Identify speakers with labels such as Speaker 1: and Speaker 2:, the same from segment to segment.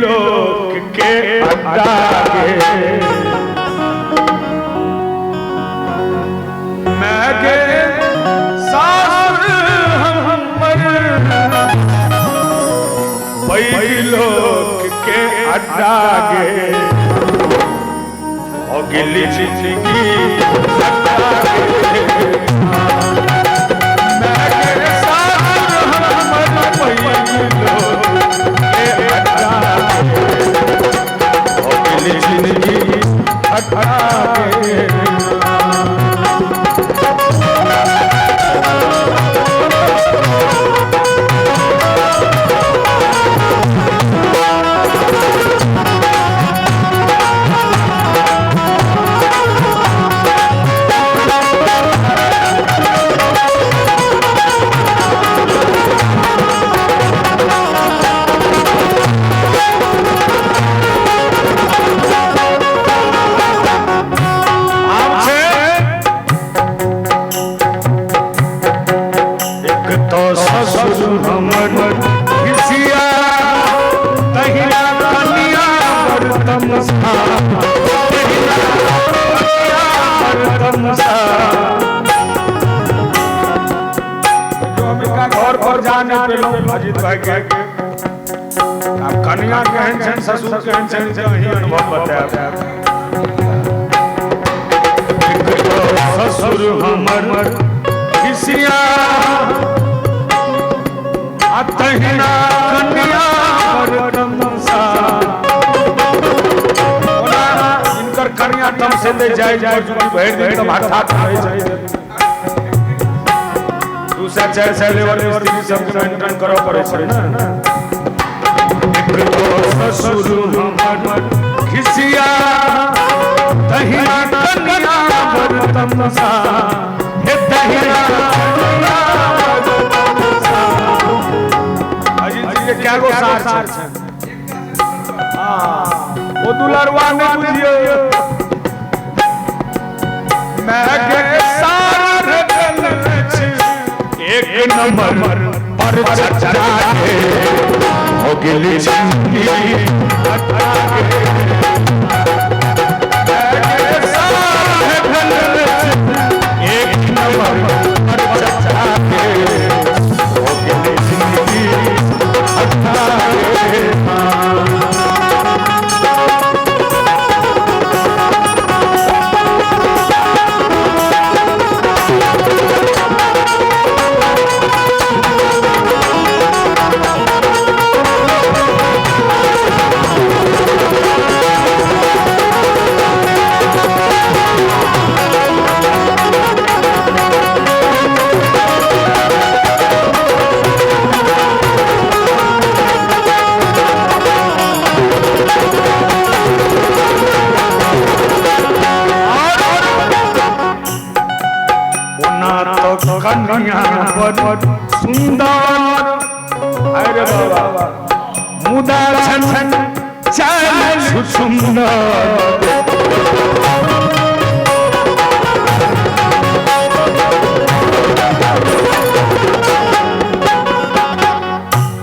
Speaker 1: लोक के अड्डागे मैं के सासुर हमर वही लोक के अड्डागे और गिली जिंदगी अजीत भाई के आप कन्या कहन छन ससुर कहन छन से ही अनुभव बताया ससुर हमर किसिया अतहिना कन्या परतमसा ओना इनकर कन्या तम से ले जाय भैर दिन तो भात खाए जाय दूसरा चार साल वाले स्त्री सब मेंटेन करो पड़े छे ना एक तो ससुर हमर खिसिया तहिना कन्या परतमसा हे तहिना अजीत जी के क्या गो सार छे हां ओ दुलरवा ने बुझियो मैं के सार गल छे एक नंबर पर चढ़ा के हो गिली जिंदगी एक नंबर पर चढ़ा के हो गिली जिंदगी कन्या बड़ सुंदर अरे बाबा मुदा छन चाल सुंदर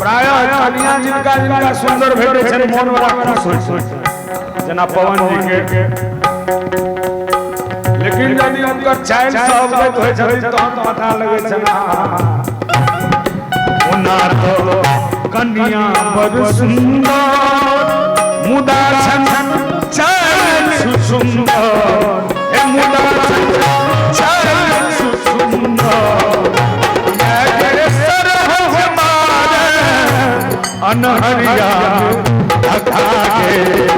Speaker 1: प्राय कन्या जिनका सुंदर भेटे छन मन वाला खुश जना पवन जी के लेकिन यदि उनका चाइल्ड सब्जेक्ट होय छै त पता लगे छै ना ओना तो कन्या बड़ सुंदर मुदा छन चाइल्ड सुंदर हे मुदा छन चाइल्ड सुंदर मेरे सर हमारे अनहरिया धका के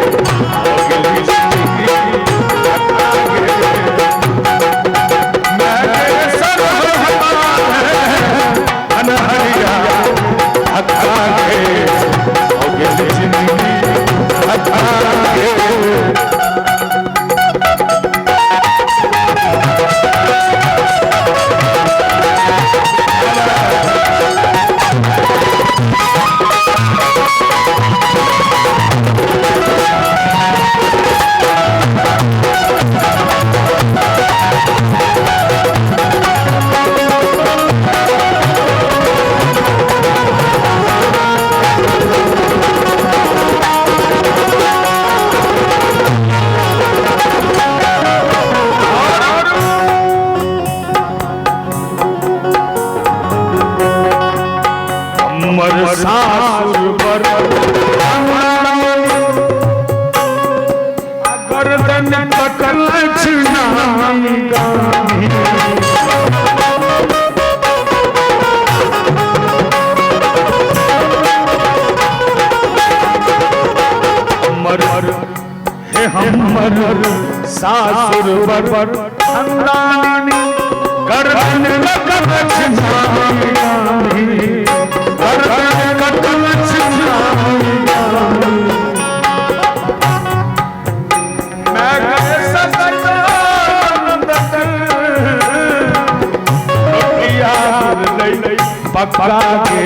Speaker 1: हमर सासुर बर गर्दन कटल छनाई गामी हमर सासुर बर खानदानी गर्दन कटल छनाई गामी गर्दन कटल छनाई गामी मैं गए ससुराल रोटिया ले पका के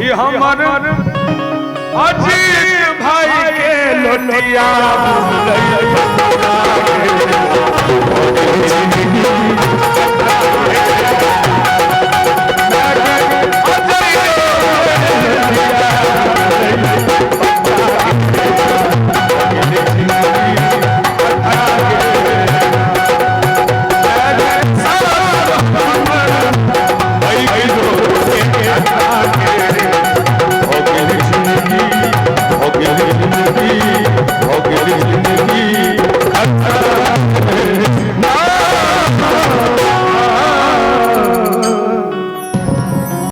Speaker 1: ये हमर अजीत भाई के लोटिया ले